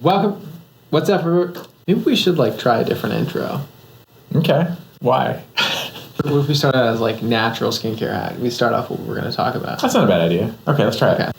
Welcome. What's up, everyone? Maybe we should try a different intro. Okay. Why? What if we start out as natural skincare hack? We start off what we're going to talk about. That's not a bad idea. Okay, let's try it.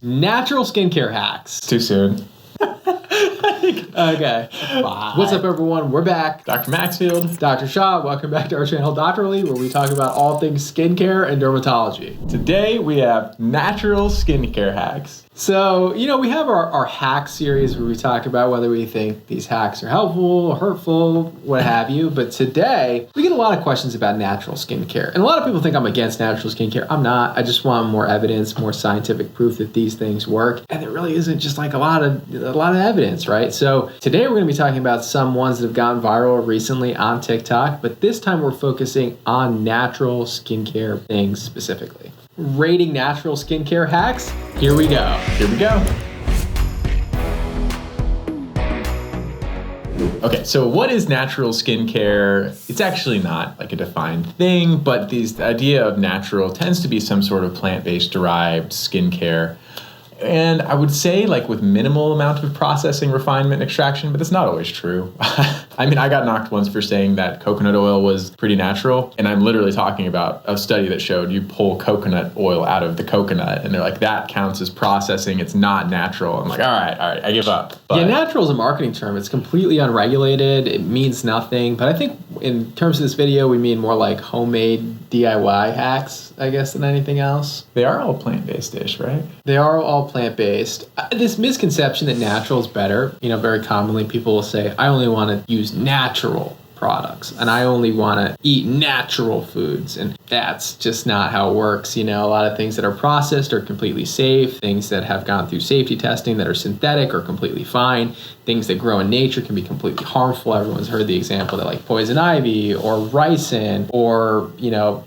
Natural skincare hacks. Too soon. Okay. Bye. What's up, everyone? We're back. Dr. Maxfield. Dr. Shaw. Welcome back to our channel, Doctorly, where we talk about all things skincare and dermatology. Today we have natural skincare hacks. So, we have our hack series where we talk about whether we think these hacks are helpful, hurtful, what have you. But today, we get a lot of questions about natural skincare. And a lot of people think I'm against natural skincare. I'm not. I just want more evidence, more scientific proof that these things work. And there really isn't just a lot of evidence, right? So today we're going to be talking about some ones that have gone viral recently on TikTok. But this time we're focusing on natural skincare things specifically. Rating natural skincare hacks. Here we go. Here we go. Okay, so what is natural skincare? It's actually not a defined thing, but the idea of natural tends to be some sort of plant-based derived skincare. And I would say with minimal amount of processing, refinement, extraction, but that's not always true. I mean, I got knocked once for saying that coconut oil was pretty natural. And I'm literally talking about a study that showed you pull coconut oil out of the coconut. And they're like, that counts as processing. It's not natural. I'm like, all right, I give up. But yeah, natural is a marketing term. It's completely unregulated. It means nothing. But I think in terms of this video, we mean more homemade DIY hacks, I guess, than anything else. They are all plant-based-ish, right? They are all plant-based. This misconception that natural is better, very commonly people will say, I only want to use natural products and I only want to eat natural foods. And that's just not how it works. A lot of things that are processed are completely safe. Things that have gone through safety testing that are synthetic are completely fine. Things that grow in nature can be completely harmful. Everyone's heard the example that poison ivy or ricin or,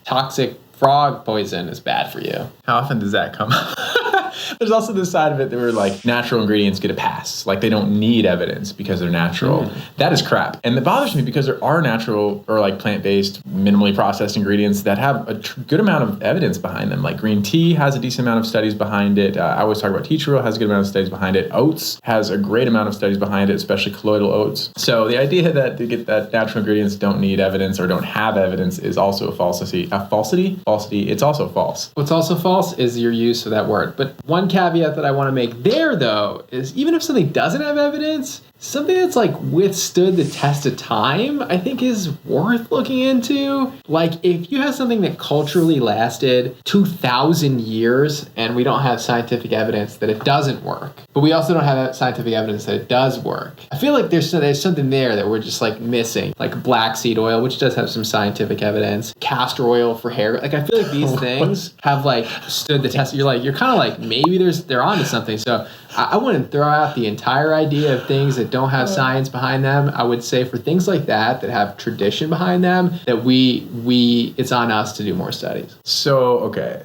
toxic frog poison is bad for you. How often does that come up? There's also this side of it that where natural ingredients get a pass. They don't need evidence because they're natural. That is crap. And it bothers me because there are natural or plant-based, minimally processed ingredients that have a good amount of evidence behind them. Green tea has a decent amount of studies behind it. I always talk about tea tree oil has a good amount of studies behind it. Oats has a great amount of studies behind it, especially colloidal oats. So the idea that natural ingredients don't need evidence or don't have evidence is also a falsity. It's also false. What's also false is your use of that word. But one caveat that I want to make there, though, is even if something doesn't have evidence, something that's withstood the test of time, I think is worth looking into. If you have something that culturally lasted 2,000 years and we don't have scientific evidence that it doesn't work, but we also don't have scientific evidence that it does work, I feel there's something there that we're just missing. Black seed oil, which does have some scientific evidence, castor oil for hair. I feel these things have stood the test. You're kind of maybe they're onto something. So I wouldn't throw out the entire idea of things that don't have science behind them. I would say for things like that have tradition behind them, that it's on us to do more studies. So, okay,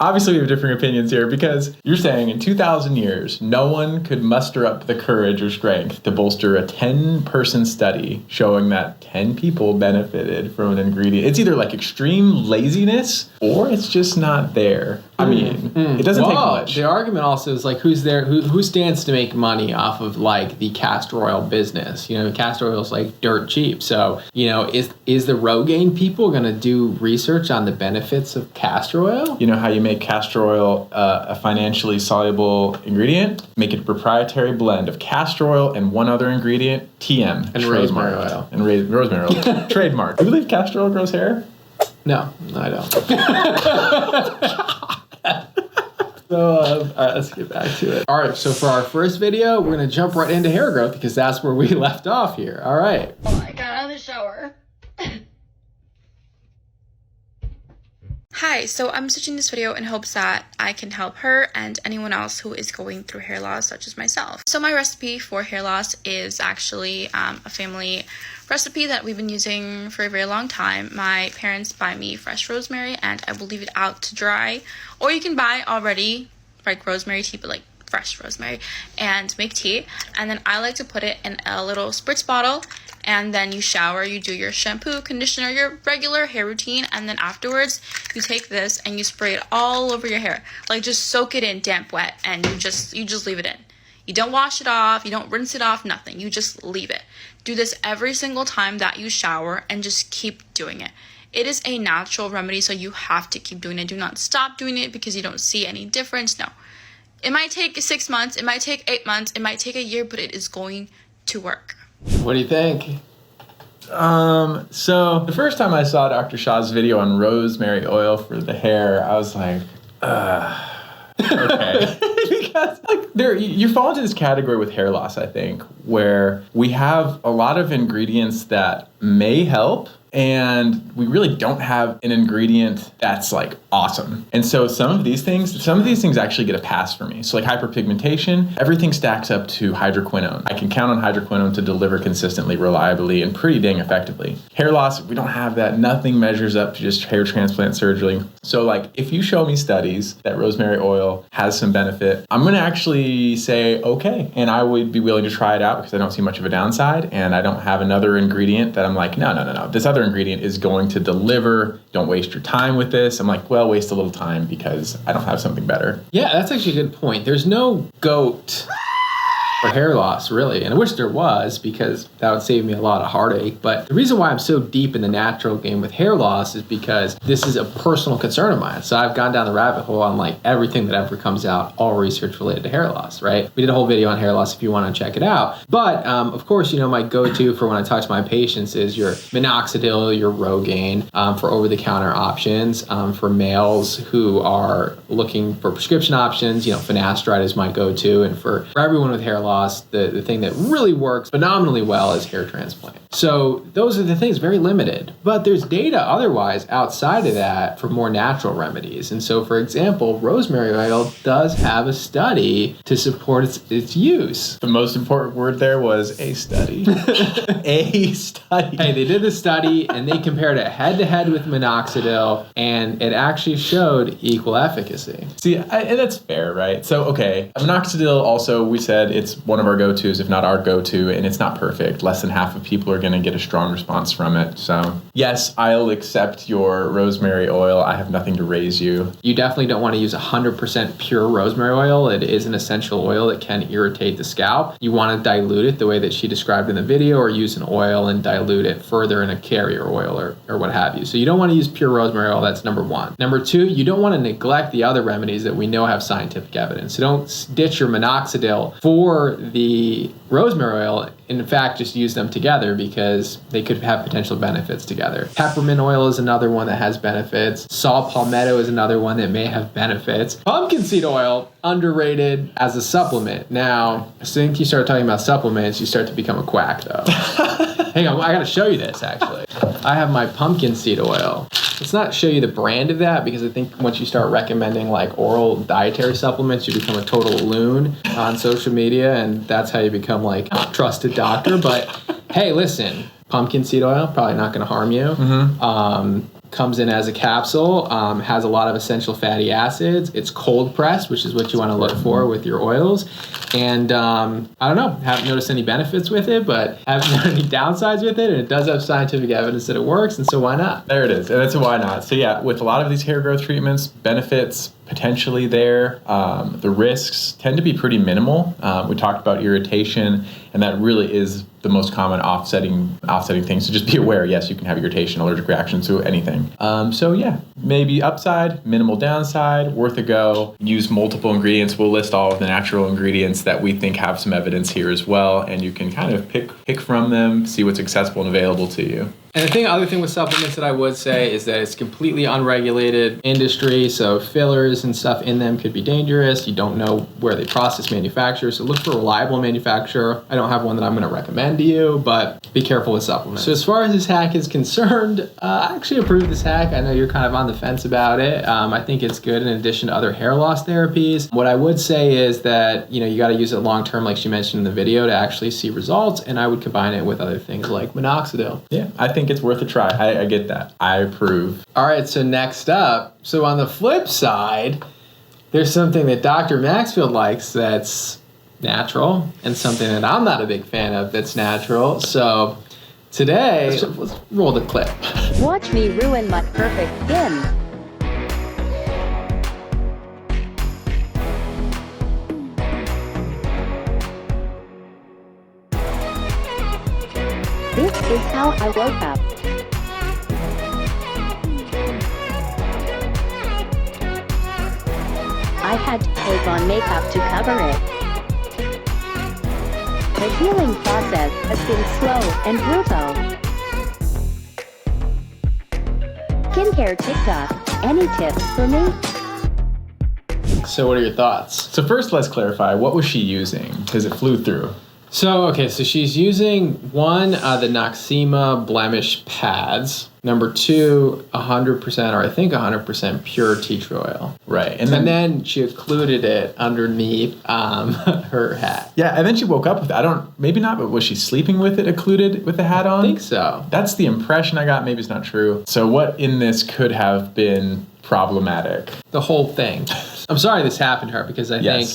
obviously we have different opinions here because you're saying in 2,000 years, no one could muster up the courage or strength to bolster a 10-person study showing that 10 people benefited from an ingredient. It's either extreme laziness or it's just not there. I mean, it doesn't take much. The argument also is who's there, who stands to make money off of the castor oil business? Castor oil is dirt cheap. So, is the Rogaine people going to do research on the benefits of castor oil? You know how you make castor oil a financially soluble ingredient? Make it a proprietary blend of castor oil and one other ingredient, TM. And rosemary oil. And rosemary oil. Trademark. Do you believe castor oil grows hair? No, I don't. So, all right, let's get back to it. All right, so for our first video, we're going to jump right into hair growth because that's where we left off here. All right. Oh, I got out of the shower. Hi, so I'm switching this video in hopes that I can help her and anyone else who is going through hair loss such as myself. So my recipe for hair loss is actually a family recipe that we've been using for a very long time. My parents buy me fresh rosemary and I will leave it out to dry, or you can buy already rosemary tea, but fresh rosemary, and make tea. And then I like to put it in a little spritz bottle, and then you shower, you do your shampoo, conditioner, your regular hair routine, and then afterwards you take this and you spray it all over your hair. Just soak it in damp wet, and you just leave it in. You don't wash it off, you don't rinse it off, nothing. You just leave it. Do this every single time that you shower and just keep doing it. It is a natural remedy, so you have to keep doing it. Do not stop doing it because you don't see any difference. No. It might take 6 months, it might take 8 months, it might take a year, but it is going to work. What do you think? So the first time I saw Dr. Shaw's video on rosemary oil for the hair, I was like, okay. Because you fall into this category with hair loss, I think, where we have a lot of ingredients that may help, and we really don't have an ingredient that's like awesome. And so some of these things actually get a pass for me. So like hyperpigmentation, everything stacks up to hydroquinone. I can count on hydroquinone to deliver consistently, reliably, and pretty dang effectively. Hair loss, we don't have that. Nothing measures up to just hair transplant surgery. So like if you show me studies that rosemary oil has some benefit, I'm going to actually say, okay. And I would be willing to try it out because I don't see much of a downside. And I don't have another ingredient that I'm like, no. This other ingredient is going to deliver. Don't waste your time with this. I'm like, well, waste a little time because I don't have something better. Yeah, that's actually a good point. There's no GOAT for hair loss, really. And I wish there was, because that would save me a lot of heartache. But the reason why I'm so deep in the natural game with hair loss is because this is a personal concern of mine. So I've gone down the rabbit hole on like everything that ever comes out, all research related to hair loss, right? We did a whole video on hair loss if you want to check it out. But of course, my go-to for when I talk to my patients is your minoxidil, your Rogaine, for over-the-counter options. For males who are looking for prescription options, finasteride is my go-to. And for everyone with hair loss, the thing that really works phenomenally well is hair transplant. So those are the things, very limited. But there's data otherwise outside of that for more natural remedies. And so, for example, rosemary oil does have a study to support its use. The most important word there was a study. A study. Hey, they did the study and they compared it head-to-head with minoxidil, and it actually showed equal efficacy. See, and that's fair, right? So, okay, minoxidil also, we said it's one of our go-tos, if not our go-to, and it's not perfect. Less than half of people are going to get a strong response from it. So, yes, I'll accept your rosemary oil. I have nothing to raise you. You definitely don't want to use 100% pure rosemary oil. It is an essential oil that can irritate the scalp. You want to dilute it the way that she described in the video, or use an oil and dilute it further in a carrier oil or what have you. So you don't want to use pure rosemary oil. That's number one. Number two, you don't want to neglect the other remedies that we know have scientific evidence. So don't ditch your minoxidil for the rosemary oil. In fact, just use them together because they could have potential benefits together. Peppermint oil is another one that has benefits. Saw palmetto is another one that may have benefits. Pumpkin seed oil, underrated as a supplement. Now, as soon as you start talking about supplements, you start to become a quack, though. Hang on, I gotta show you this, actually. I have my pumpkin seed oil. Let's not show you the brand of that, because I think once you start recommending like oral dietary supplements, you become a total loon on social media, and that's how you become like a trusted doctor. But hey, listen, pumpkin seed oil, probably not gonna harm you. Mm-hmm. Comes in as a capsule, has a lot of essential fatty acids. It's cold pressed, which is what you want to look for with your oils. And I don't know, haven't noticed any benefits with it, but haven't known any downsides with it. And it does have scientific evidence that it works, and so why not? There it is, and that's a why not. So yeah, with a lot of these hair growth treatments, benefits potentially there. The risks tend to be pretty minimal. We talked about irritation, and that really is the most common offsetting things. So just be aware, yes, you can have irritation, allergic reactions to anything. So yeah, maybe upside, minimal downside, worth a go. Use multiple ingredients. We'll list all of the natural ingredients that we think have some evidence here as well, and you can kind of pick from them, see what's accessible and available to you. And the other thing with supplements that I would say is that it's completely unregulated industry, so fillers and stuff in them could be dangerous. You don't know where they process, manufacture, so look for a reliable manufacturer. I don't have one that I'm going to recommend to you, but be careful with supplements. So as far as this hack is concerned, I actually approve this hack. I know you're kind of on the fence about it. I think it's good in addition to other hair loss therapies. What I would say is that, you got to use it long term, like she mentioned in the video, to actually see results, and I would combine it with other things like minoxidil. Yeah, I think it's worth a try. I get that. I approve. All right, so next up, so on the flip side, there's something that Dr. Maxfield likes that's natural, and something that I'm not a big fan of that's natural. So today, let's roll the clip. Watch me ruin my perfect skin. is how I woke up. I had to take on makeup to cover it. The healing process has been slow and brutal. Skincare TikTok, any tips for me? So what are your thoughts? So first, let's clarify, what was she using? Because it flew through. So she's using one, the Noxema blemish pads. Number 2, 100%, or I think 100% pure tea tree oil. Right. And then she occluded it underneath her hat. Yeah, and then she woke up with it. Maybe not, but was she sleeping with it occluded with the hat on? I think so. That's the impression I got. Maybe it's not true. So what in this could have been problematic? The whole thing. I'm sorry this happened to her because I think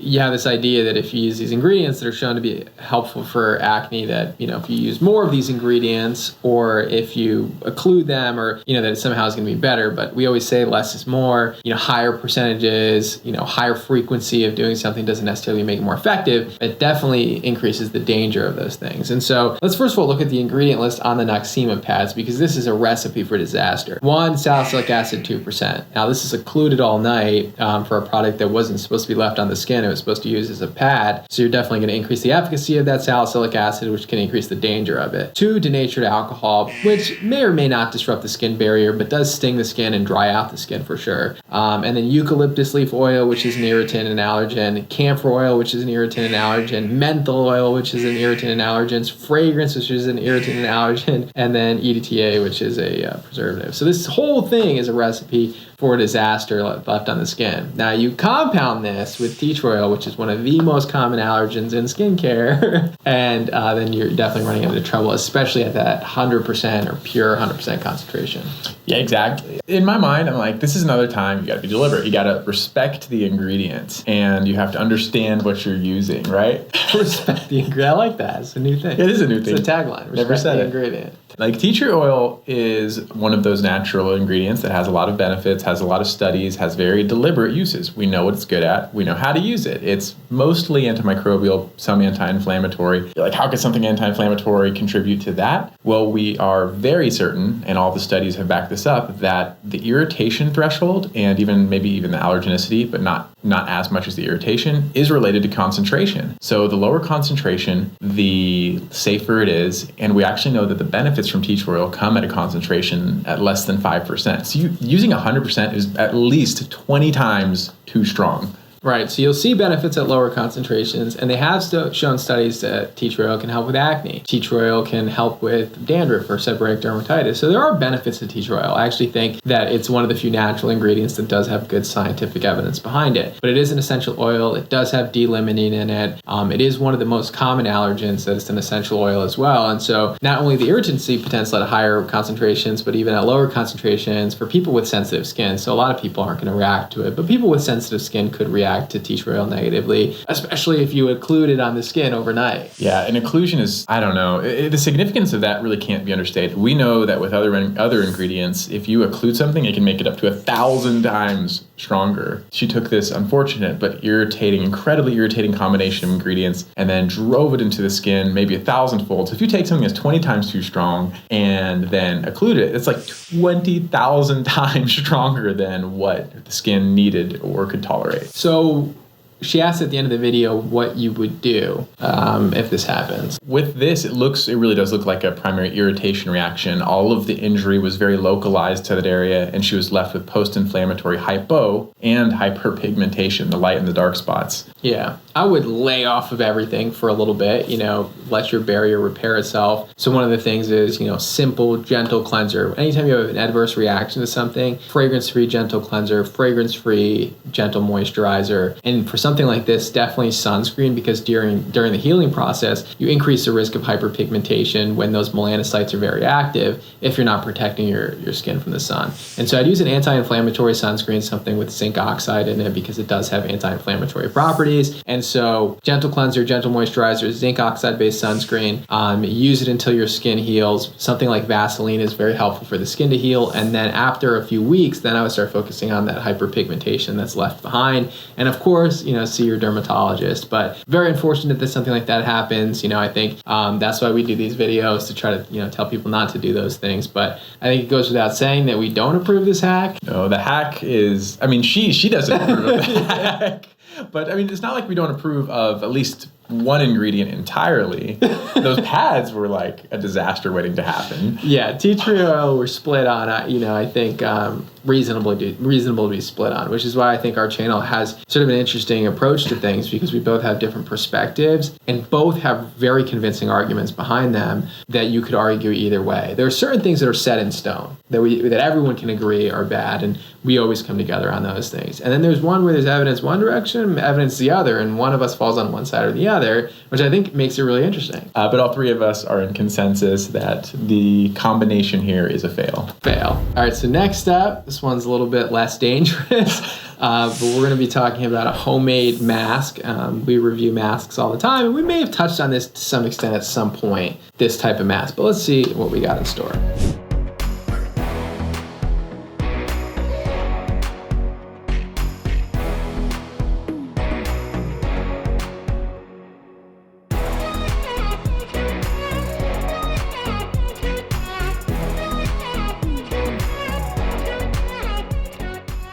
you have this idea that if you use these ingredients that are shown to be helpful for acne, that, if you use more of these ingredients or if you occlude them or, that it somehow is going to be better. But we always say less is more, higher percentages, higher frequency of doing something doesn't necessarily make it more effective. It definitely increases the danger of those things. And so let's first of all look at the ingredient list on the Noxema pads because this is a recipe for disaster. 1, salicylic acid, 2%. Now this is occluded all night for a product that wasn't supposed to be left on the skin. It was supposed to use as a pad. So you're definitely going to increase the efficacy of that salicylic acid, which can increase the danger of it. 2, denatured alcohol, which may or may not disrupt the skin barrier, but does sting the skin and dry out the skin for sure. And then eucalyptus leaf oil, which is an irritant and allergen. Camphor oil, which is an irritant and allergen. Menthol oil, which is an irritant and allergen. Fragrance, which is an irritant and allergen. And then EDTA, which is a preservative. So this whole thing is a recipe for disaster left on the skin. Now you compound this with tea tree oil, which is one of the most common allergens in skincare, and then you're definitely running into trouble, especially at that 100% or pure 100% concentration. Yeah, exactly. In my mind, I'm like, this is another time you got to be deliberate. You got to respect the ingredients, and you have to understand what you're using, right? Respect the ingredient. I like that. It's a new thing. It is a new thing. It's a tagline. Never said the it. ingredient. Like tea tree oil is one of those natural ingredients that has a lot of benefits, has a lot of studies, has very deliberate uses. We know what it's good at. We know how to use it. It's mostly antimicrobial, some anti-inflammatory. You're like, how could something anti-inflammatory contribute to that? Well, we are very certain, and all the studies have backed this up, that the irritation threshold and maybe even the allergenicity, but not as much as the irritation, is related to concentration. So the lower concentration, the safer it is. And we actually know that the benefits from tea tree oil come at a concentration at less than 5%. So using 100% is at least 20 times too strong. Right, so you'll see benefits at lower concentrations, and they have shown studies that tea tree oil can help with acne. Tea tree oil can help with dandruff or seborrheic dermatitis. So there are benefits to tea tree oil. I actually think that it's one of the few natural ingredients that does have good scientific evidence behind it. But it is an essential oil. It does have D-limonene in it. It is one of the most common allergens that it's an essential oil as well. And so not only the irritancy potential at higher concentrations, but even at lower concentrations for people with sensitive skin. So a lot of people aren't going to react to it, but people with sensitive skin could react to tea tree oil negatively, especially if you occlude it on the skin overnight. Yeah, and occlusion is, I don't know, the significance of that really can't be understated. We know that with other ingredients, if you occlude something, it can make it up to 1,000 times stronger. She took this unfortunate but incredibly irritating combination of ingredients and then drove it into the skin maybe 1,000-fold. So if you take something that's 20 times too strong and then occlude it, it's like 20,000 times stronger than what the skin needed or could tolerate. So she asked at the end of the video what you would do if this happens. With this, it really does look like a primary irritation reaction. All of the injury was very localized to that area, and she was left with post-inflammatory hypo and hyperpigmentation, the light and the dark spots. Yeah, I would lay off of everything for a little bit, let your barrier repair itself. So one of the things is, simple, gentle cleanser. Anytime you have an adverse reaction to something, fragrance-free gentle cleanser, fragrance-free gentle moisturizer. And for something like this, definitely sunscreen, because during the healing process, you increase the risk of hyperpigmentation when those melanocytes are very active if you're not protecting your skin from the sun. And so I'd use an anti-inflammatory sunscreen, something with zinc oxide in it, because it does have anti-inflammatory properties. And So gentle cleanser, gentle moisturizer, zinc oxide-based sunscreen. Use it until your skin heals. Something like Vaseline is very helpful for the skin to heal. And then after a few weeks, then I would start focusing on that hyperpigmentation that's left behind. And of course, see your dermatologist. But very unfortunate that something like that happens. I think that's why we do these videos, to try to tell people not to do those things. But I think it goes without saying that we don't approve this hack. No, the hack is, she doesn't approve of the hack. But it's not like we don't approve of at least one ingredient entirely. Those pads were like a disaster waiting to happen. Yeah, tea tree oil we're split on. I think reasonable to be split on, which is why I think our channel has sort of an interesting approach to things, because we both have different perspectives and both have very convincing arguments behind them that you could argue either way. There are certain things that are set in stone that everyone can agree are bad, and we always come together on those things. And then there's one where there's evidence one direction, evidence the other, and one of us falls on one side or the other, which I think makes it really interesting. But all three of us are in consensus that the combination here is a fail. All right, so next up, this one's a little bit less dangerous, but we're going to be talking about a homemade mask. We review masks all the time, and we may have touched on this to some extent at some point, this type of mask. But let's see what we got in store.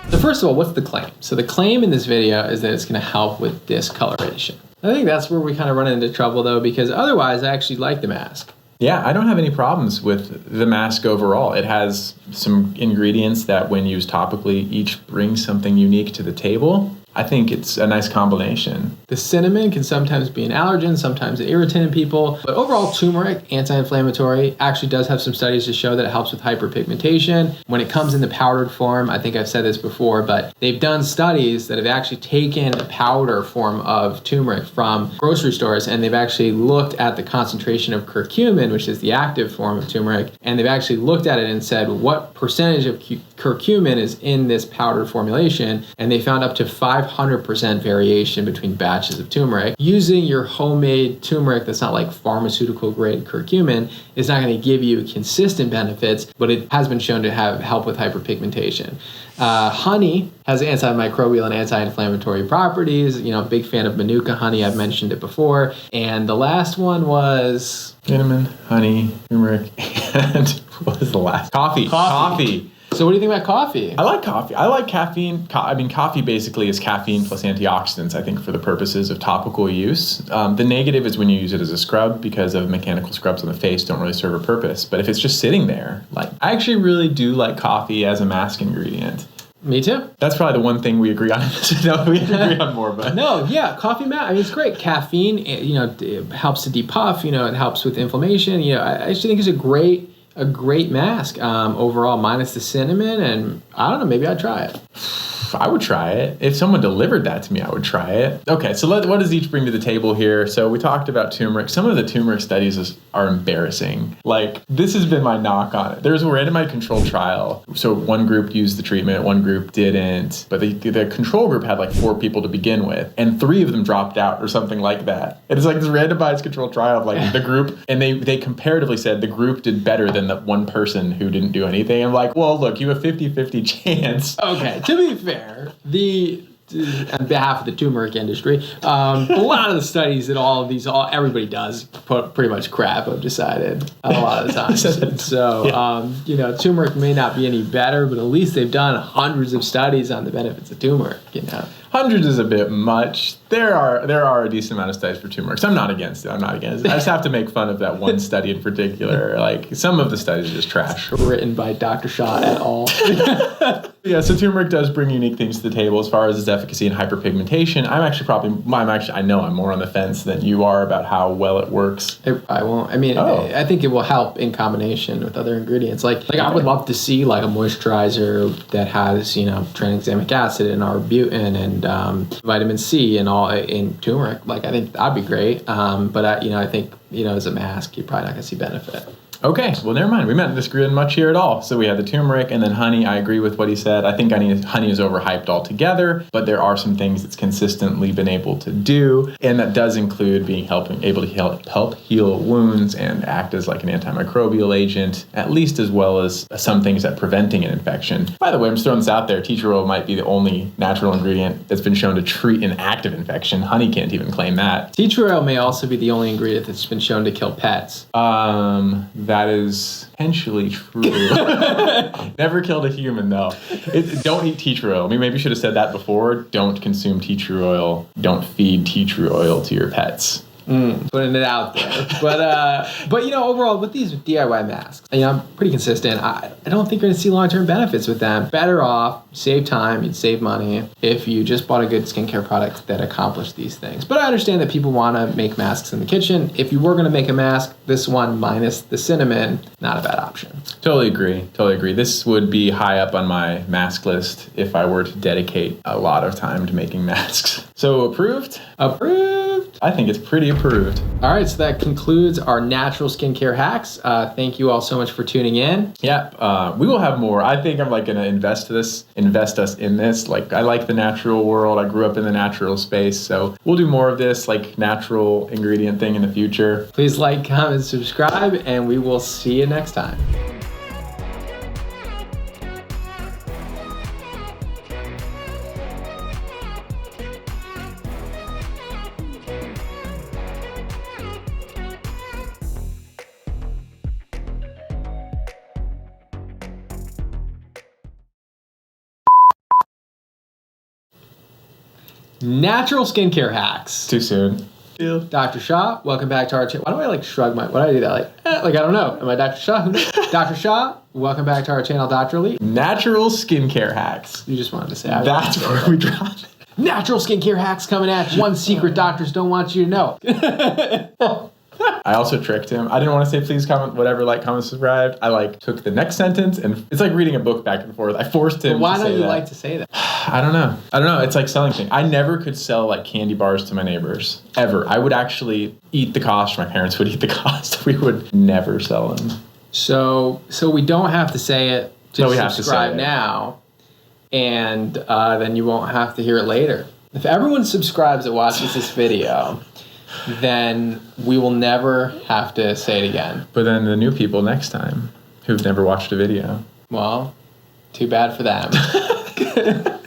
So first of all, what's the claim? So the claim in this video is that it's going to help with discoloration. I think that's where we kind of run into trouble, though, because otherwise I actually like the mask. Yeah, I don't have any problems with the mask overall. It has some ingredients that, when used topically, each bring something unique to the table. I think it's a nice combination. The cinnamon can sometimes be an allergen, sometimes an irritant in people, but overall turmeric, anti-inflammatory, actually does have some studies to show that it helps with hyperpigmentation. When it comes in the powdered form, I think I've said this before, but they've done studies that have actually taken the powder form of turmeric from grocery stores, and they've actually looked at the concentration of curcumin, which is the active form of turmeric, and they've actually looked at it and said, what percentage of curcumin is in this powdered formulation? And they found up to 500% variation between batches of turmeric. Using your homemade turmeric that's not like pharmaceutical grade curcumin is not going to give you consistent benefits, but it has been shown to have help with hyperpigmentation. Honey has antimicrobial and anti-inflammatory properties. Big fan of Manuka honey. I've mentioned it before. And the last one was cinnamon, honey, turmeric, and what was the last? Coffee. So what do you think about coffee? I like coffee. I like caffeine. Coffee basically is caffeine plus antioxidants, I think, for the purposes of topical use. The negative is when you use it as a scrub, because of mechanical scrubs on the face don't really serve a purpose. But if it's just sitting there, I actually really do like coffee as a mask ingredient. Me too. That's probably the one thing we agree on. No, we agree on more, but no, yeah, coffee mask. It's great. Caffeine, it helps to depuff. It helps with inflammation. I actually think it's a great mask overall, minus the cinnamon, and I don't know, maybe I'd try it. I would try it. If someone delivered that to me, I would try it. Okay, so what does each bring to the table here? So we talked about turmeric. Some of the turmeric studies are embarrassing. This has been my knock on it. There's a randomized controlled trial. So one group used the treatment, one group didn't. But the control group had 4 people to begin with, and 3 of them dropped out or something like that. It's this randomized controlled trial of the group, and they comparatively said the group did better than the one person who didn't do anything. I'm like, well, look, you have a 50-50 chance. Okay, to be fair, on behalf of the turmeric industry, a lot of the studies that everybody does pretty much crap, I've decided, a lot of the times. So, turmeric may not be any better, but at least they've done hundreds of studies on the benefits of turmeric, Hundreds is a bit much. There are a decent amount of studies for turmeric. So I'm not against it. I just have to make fun of that one study in particular. Some of the studies are just trash. Written by Dr. Shaw et al. Yeah, so turmeric does bring unique things to the table as far as its efficacy in hyperpigmentation. I know I'm more on the fence than you are about how well it works. I won't. I think it will help in combination with other ingredients. I would love to see a moisturizer that has tranexamic acid and arbutin and vitamin C and all in turmeric. I think that'd be great. But I think as a mask, you're probably not gonna see benefit. Okay, well, never mind. We didn't disagree on much here at all. So we had the turmeric and then honey. I agree with what he said. I think honey is overhyped altogether, but there are some things it's consistently been able to do, and that does include being able to help heal wounds and act as like an antimicrobial agent, at least as well as some things at preventing an infection. By the way, I'm just throwing this out there. Tea tree oil might be the only natural ingredient that's been shown to treat an active infection. Honey can't even claim that. Tea tree oil may also be the only ingredient that's been shown to kill pets. That is potentially true. Never killed a human, though. Don't eat tea tree oil. I mean, maybe you should have said that before. Don't consume tea tree oil. Don't feed tea tree oil to your pets. Putting it out there. But you know, overall, with these DIY masks, you know, I'm pretty consistent. I don't think you're going to see long-term benefits with them. Better off, save time, you'd save money if you just bought a good skincare product that accomplished these things. But I understand that people want to make masks in the kitchen. If you were going to make a mask, this one minus the cinnamon, not a bad option. Totally agree. This would be high up on my mask list if I were to dedicate a lot of time to making masks. So approved? Approved. I think it's pretty approved. All right, so that concludes our natural skincare hacks. Thank you all so much for tuning in. Yeah, we will have more. I think I'm like going to invest us in this. Like, I like the natural world. I grew up in the natural space, so we'll do more of this like natural ingredient thing in the future. Please like, comment, subscribe, and we will see you next time. Natural skincare hacks. Too soon. Dr. Shah, welcome back to our channel. Why do I like shrug my, why do I do that? Like I don't know. Am I Dr. Shah? Dr. Shah, welcome back to our channel, Dr. Lee. Natural skincare hacks. You just wanted to say that's where we drop it. Natural skincare hacks coming at you. One secret doctors don't want you to know. I also tricked him. I didn't want to say please comment, whatever, like, comment, subscribe. I took the next sentence and it's like reading a book back and forth. I forced him Why to say don't you that. like to say that? I don't know. It's like selling things. I never could sell like candy bars to my neighbors ever. I would actually eat the cost. My parents would eat the cost. We would never sell them. So we don't have to say it. Just No, we have to subscribe say it. now, and then you won't have to hear it later. If everyone subscribes that watches this video, then we will never have to say it again. But then the new people next time who've never watched a video. Well, too bad for them.